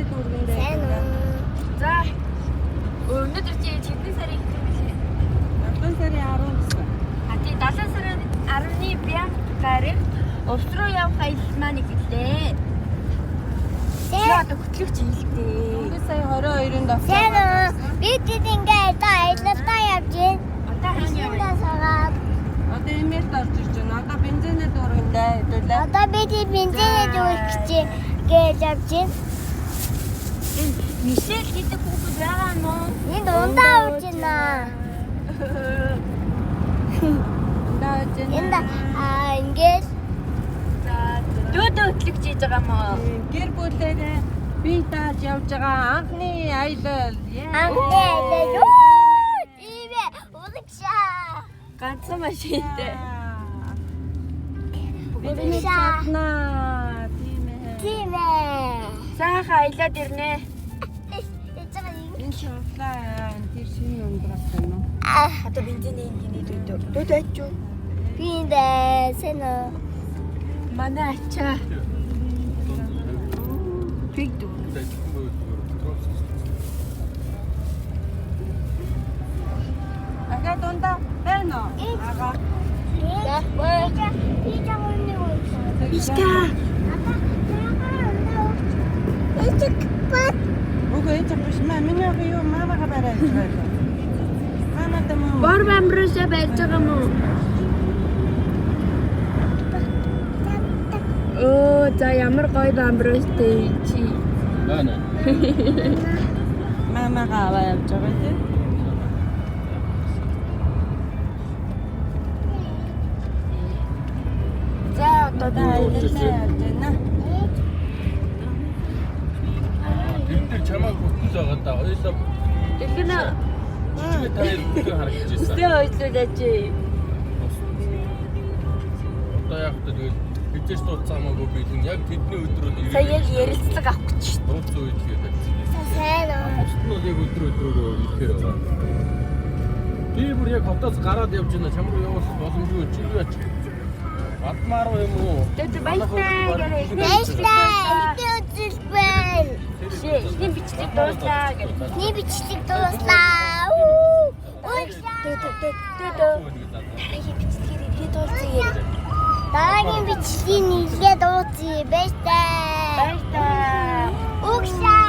дүүргэндээ. За. Өнөөдөр чи хэдэн сарын хэвчээ билээ? 7 сарын 10 гэсэн. А тий 7 сарын 10-ны Бянгарыг увс руу явах аялал маань ирлээ. Тэгээд хөтлөгч хэлдээ. Өнгө сая 22-нд авсан. Сайн уу? Бид ингээд аялалтаа явж байна. Одоо хаана яваа? Сагаад. Одоо эмэрт орж ирж байна. Одоо бензинээ дүүргэндээ хэдүүлээ. Одоо бид бензинээ дүүргэж гэж явж байна. Мишель гэдэг хүүхэд байгаа мó? Энд ундаа урж байна. Ундаа орж байна. Энд ингээд Дөөдөө хөтлөгч хийж байгаа мó? Гэр бүлээрээ би тааж явж байгаа анхны аялал. анхны аялал. Тийм ээ. Улгшаа. Ганцхан машинтай. Улгшаа. Наа, тийм ээ. Тийм ээ. Сайхан аялаад ирнэ. Энэ шофлаа тэр шинэ ундрах юм уу? Одоо бензиний инженер дөөдөө. Дөөдөө ачуу. Би энэ сэн үү. Манай ачаа. Биг дүү. Ага донда байна уу? Ага. Иска. Үгүй ч биш миний юу мамага барайж байгаа. Мама дэмүү. Бор бамбросоо байж байгаа мó? Оо, за ямар гоё бамбростэй чи. Байна. Мамага аваа явж байгаа тийм. За одоо Аялалаа явж байна. Тэр дээр чамайг хөтлөж байгаа да. Хоёулаа Дэлгэнэ. чичгээ таяр бүхэн харагдаж байсан. Өстөө ойлуулаач. Одоо яг та тэгэл хизээс дууцсан хамаагүй би яг тэдний өдрөөр Сая яг ярилцлага авах гэж шүү. дууцсан үед тэгээд Сайн уу. бусдын яг өдрөөр ихээр байгаа. Би бүр яг хотоос гараад явж байна. Чам руу явах боломжгүй чи юу яач? Атмаар юм уу? Дээд баярлалаа гэрээ. Баярлалаа. Идэж байна. Эхний бичлэг дууслаа гэж. Ни бичлэг дууслаа. Дараагийн бичлэгийг нэлээд дуулсан юм. Дараагийн бичлэгийг нийлээ дууцъя. Баярлалаа. Баярлалаа. Угшаа.